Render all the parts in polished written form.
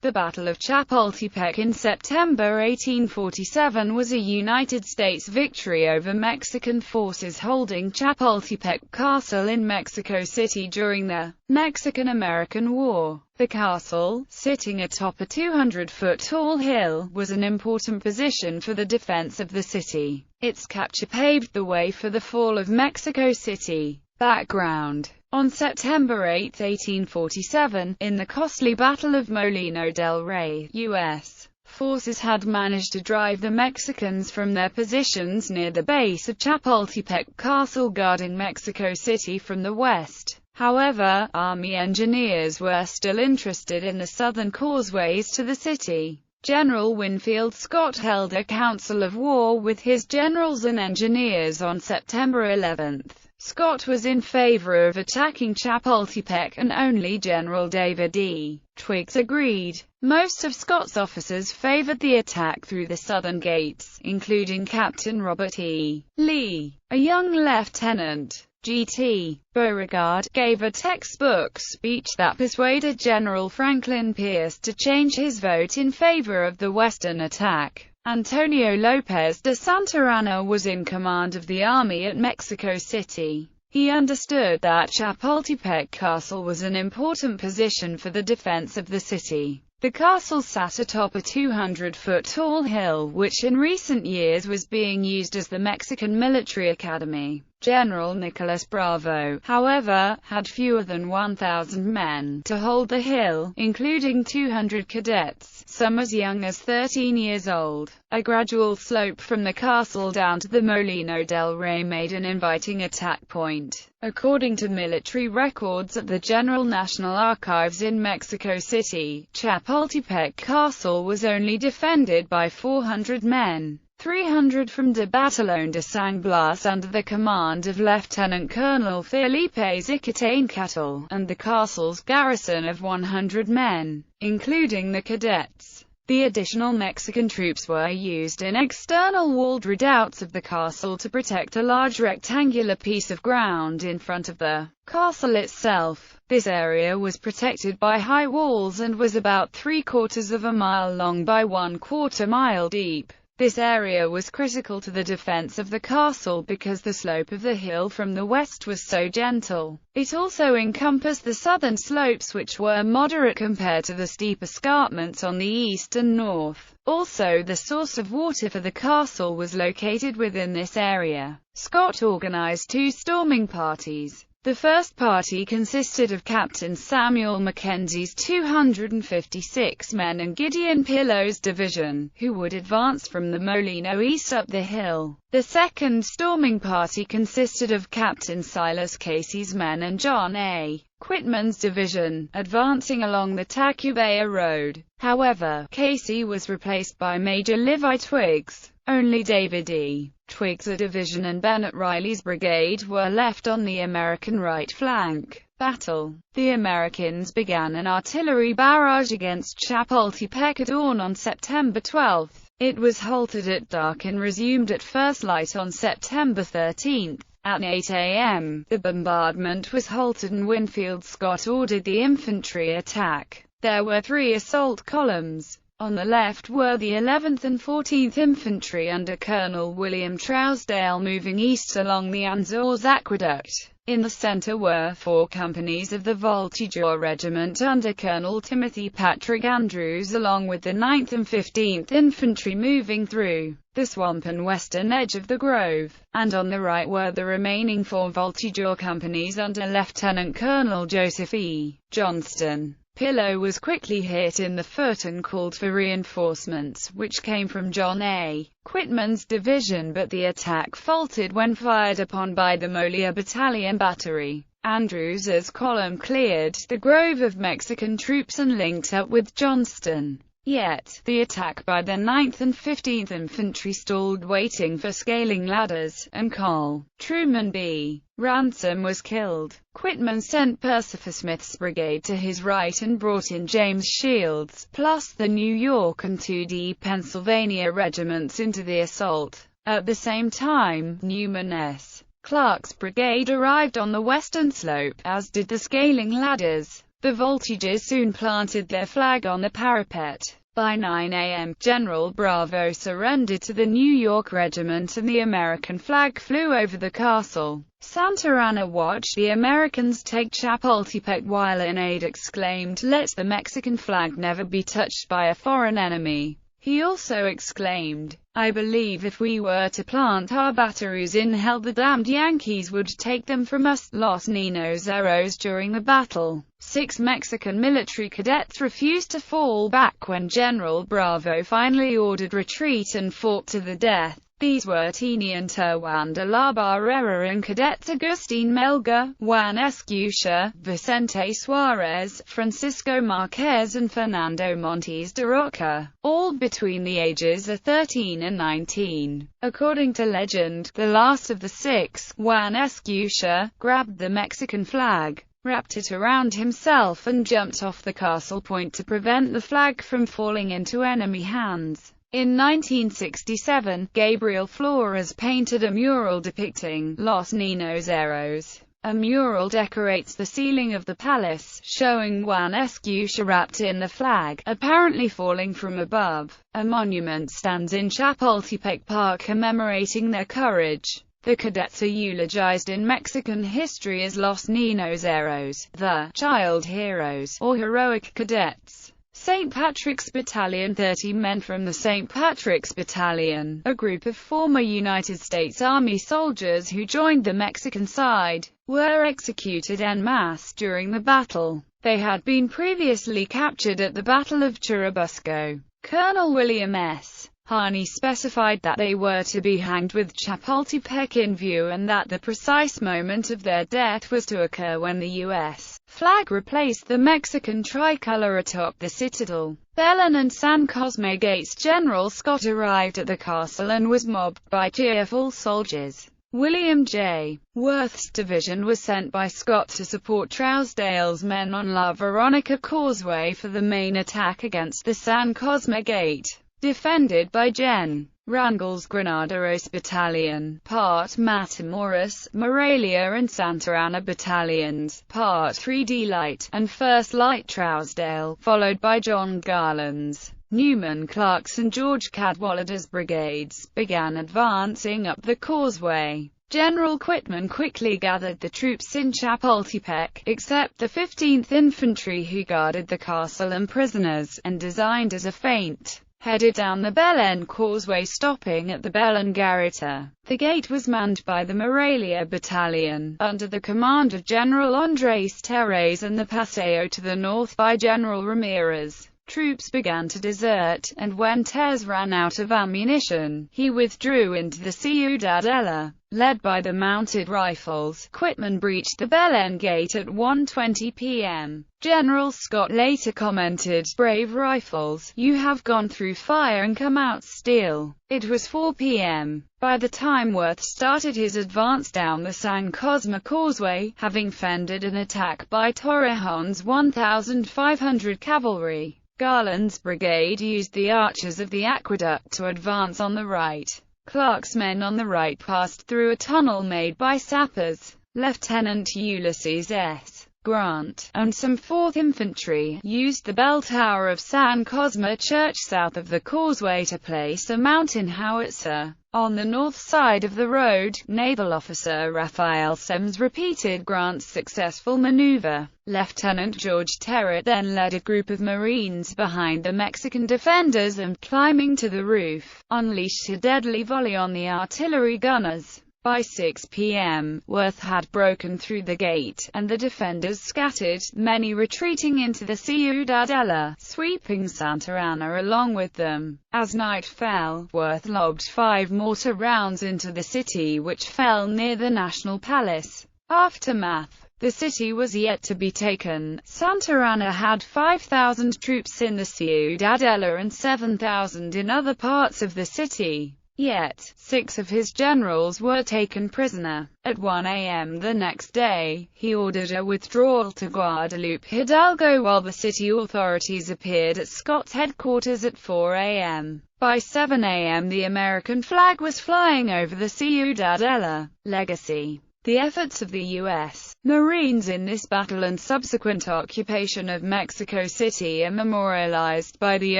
The Battle of Chapultepec in September 1847 was a United States victory over Mexican forces holding Chapultepec Castle in Mexico City during the Mexican-American War. The castle, sitting atop a 200-foot-tall hill, was an important position for the defense of the city. Its capture paved the way for the fall of Mexico City. Background: on September 8, 1847, in the costly Battle of Molino del Rey, U.S. forces had managed to drive the Mexicans from their positions near the base of Chapultepec Castle guarding Mexico City from the west. However, Army engineers were still interested in the southern causeways to the city. General Winfield Scott held a council of war with his generals and engineers on September 11. Scott was in favor of attacking Chapultepec, and only General David E. Twiggs agreed. Most of Scott's officers favored the attack through the southern gates, including Captain Robert E. Lee. A young lieutenant, G.T. Beauregard, gave a textbook speech that persuaded General Franklin Pierce to change his vote in favor of the western attack. Antonio Lopez de Santa Anna was in command of the army at Mexico City. He understood that Chapultepec Castle was an important position for the defense of the city. The castle sat atop a 200-foot-tall hill, which in recent years was being used as the Mexican Military Academy. General Nicolas Bravo, however, had fewer than 1,000 men to hold the hill, including 200 cadets, some as young as 13 years old. A gradual slope from the castle down to the Molino del Rey made an inviting attack point. According to military records at the General National Archives in Mexico City, Chapultepec Castle was only defended by 400 men. 300 from the Battalion de San Blas under the command of Lieutenant Colonel Felipe Zicotainetl, and the castle's garrison of 100 men, including the cadets. The additional Mexican troops were used in external walled redoubts of the castle to protect a large rectangular piece of ground in front of the castle itself. This area was protected by high walls and was about 3/4 of a mile long by 1/4 mile deep. This area was critical to the defense of the castle because the slope of the hill from the west was so gentle. It also encompassed the southern slopes, which were moderate compared to the steep escarpments on the east and north. Also, the source of water for the castle was located within this area. Scott organized two storming parties. The first party consisted of Captain Samuel Mackenzie's 256 men and Gideon Pillow's division, who would advance from the Molino east up the hill. The second storming party consisted of Captain Silas Casey's men and John A. Quitman's division, advancing along the Tacubaya Road. However, Casey was replaced by Major Levi Twiggs. Only David E. Twiggs' division and Bennett Riley's brigade were left on the American right flank. Battle. The Americans began an artillery barrage against Chapultepec at dawn on September 12. It was halted at dark and resumed at first light on September 13. At 8 a.m., the bombardment was halted and Winfield Scott ordered the infantry attack. There were three assault columns. On the left were the 11th and 14th Infantry under Colonel William Trousdale moving east along the Anzores Aqueduct. In the center were 4 companies of the Voltigeur Regiment under Colonel Timothy Patrick Andrews along with the 9th and 15th Infantry moving through the swamp and western edge of the grove. And on the right were the remaining 4 Voltigeur companies under Lieutenant Colonel Joseph E. Johnston. Pillow was quickly hit in the foot and called for reinforcements, which came from John A. Quitman's division, but the attack faltered when fired upon by the Molia Battalion battery. Andrews's column cleared the grove of Mexican troops and linked up with Johnston. Yet, the attack by the 9th and 15th Infantry stalled, waiting for scaling ladders, and Col. Truman B. Ransom was killed. Quitman sent Percifer Smith's brigade to his right and brought in James Shields, plus the New York and 2D Pennsylvania regiments into the assault. At the same time, Newman S. Clark's brigade arrived on the western slope, as did the scaling ladders. The voltigeurs soon planted their flag on the parapet. By 9 a.m., General Bravo surrendered to the New York Regiment and the American flag flew over the castle. Santa Anna watched the Americans take Chapultepec while an aide exclaimed, "Let the Mexican flag never be touched by a foreign enemy." He also exclaimed, "I believe if we were to plant our batteries in hell, the damned Yankees would take them from us." Los Niños Héroes. During the battle, 6 Mexican military cadets refused to fall back when General Bravo finally ordered retreat and fought to the death. These were Teniente Juan de la Barrera and cadets Agustín Melgar, Juan Escutia, Vicente Suárez, Francisco Marquez and Fernando Montes de Roca, all between the ages of 13 and 19. According to legend, the last of the 6, Juan Escutia, grabbed the Mexican flag, wrapped it around himself and jumped off the castle point to prevent the flag from falling into enemy hands. In 1967, Gabriel Flores painted a mural depicting Los Niños Héroes. A mural decorates the ceiling of the palace, showing Juan Escutia wrapped in the flag, apparently falling from above. A monument stands in Chapultepec Park commemorating their courage. The cadets are eulogized in Mexican history as Los Niños Héroes, the child heroes, or heroic cadets. St. Patrick's Battalion. 30 men from the St. Patrick's Battalion, a group of former United States Army soldiers who joined the Mexican side, were executed en masse during the battle. They had been previously captured at the Battle of Churubusco. Colonel William S. Harney specified that they were to be hanged with Chapultepec in view and that the precise moment of their death was to occur when the U.S. flag replaced the Mexican tricolor atop the citadel. Belen and San Cosme gates. General Scott arrived at the castle and was mobbed by cheerful soldiers. William J. Worth's division was sent by Scott to support Trousdale's men on La Veronica Causeway for the main attack against the San Cosme gate, defended by Gen. Rangel's Granaderos Battalion, Part Matamoros, Morelia and Santa Anna Battalions, Part 3D Light, and 1st Light Trousdale, followed by John Garland's, Newman Clark's and George Cadwalader's brigades, began advancing up the causeway. General Quitman quickly gathered the troops in Chapultepec, except the 15th Infantry who guarded the castle and prisoners, and designed as a feint, headed down the Belen Causeway stopping at the Belen Garita. The gate was manned by the Morelia Battalion, under the command of General Andrés Terres, and the Paseo to the north by General Ramirez. Troops began to desert, and when Terres ran out of ammunition, he withdrew into the Ciudadela. Led by the mounted rifles, Quitman breached the Belen Gate at 1:20 p.m. General Scott later commented, "Brave rifles, you have gone through fire and come out still." It was 4 p.m. by the time Worth started his advance down the San Cosme Causeway, having fended an attack by Torrejon's 1,500 cavalry. Garland's brigade used the arches of the aqueduct to advance on the right. Clark's men on the right passed through a tunnel made by sappers. Lieutenant Ulysses S. Grant, and some 4th Infantry, used the bell tower of San Cosme Church south of the causeway to place a mountain howitzer. On the north side of the road, Naval Officer Raphael Semmes repeated Grant's successful maneuver. Lieutenant George Terrett then led a group of Marines behind the Mexican defenders and, climbing to the roof, unleashed a deadly volley on the artillery gunners. By 6 p.m., Worth had broken through the gate, and the defenders scattered, many retreating into the Ciudadela, sweeping Santa Anna along with them. As night fell, Worth lobbed 5 mortar rounds into the city which fell near the National Palace. Aftermath. The city was yet to be taken. Santa Anna had 5,000 troops in the Ciudadela and 7,000 in other parts of the city. Yet, 6 of his generals were taken prisoner. At 1 a.m. the next day, he ordered a withdrawal to Guadalupe Hidalgo while the city authorities appeared at Scott's headquarters at 4 a.m. By 7 a.m. the American flag was flying over the Ciudadela. Legacy. The efforts of the U.S. Marines in this battle and subsequent occupation of Mexico City are memorialized by the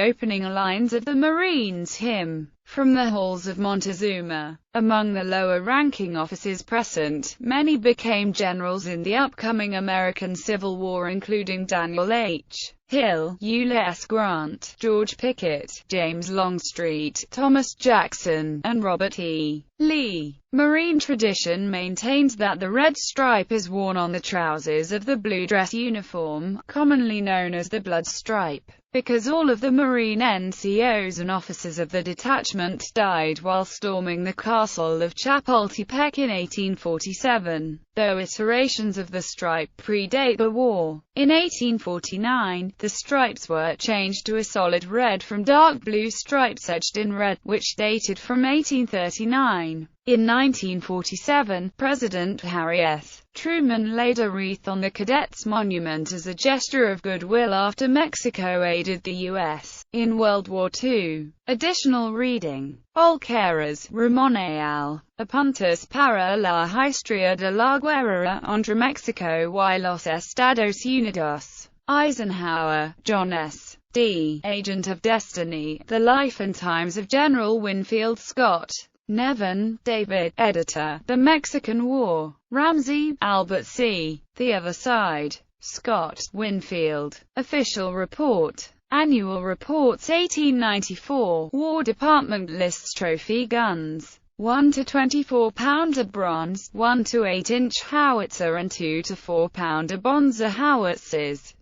opening lines of the Marines' hymn from the halls of Montezuma. Among the lower-ranking officers present, many became generals in the upcoming American Civil War, including Daniel H. Hill, Ulysses Grant, George Pickett, James Longstreet, Thomas Jackson, and Robert E. Lee. Marine tradition maintains that the red stripe is worn on the trousers of the blue dress uniform, commonly known as the blood stripe, because all of the Marine NCOs and officers of the detachment died while storming the Castle of Chapultepec in 1847, though iterations of the stripe predate the war. In 1849, the stripes were changed to a solid red from dark blue stripes edged in red, which dated from 1839. In 1947, President Harry S. Truman laid a wreath on the Cadets Monument as a gesture of goodwill after Mexico aided the U.S. in World War II. Additional reading: Olqueras, Ramón Ayala, Apuntes para la Historia de la Guerra entre Mexico y los Estados Unidos. Eisenhower, John S. D. Agent of Destiny, The Life and Times of General Winfield Scott. Nevin, David, Editor, The Mexican War. Ramsey, Albert C. The Other Side. Scott, Winfield. Official Report. Annual Reports 1894. War Department lists trophy guns. 1 to 24-pounder bronze, 1 to 8-inch howitzer and 2 to 4-pounder Bonza howitzers.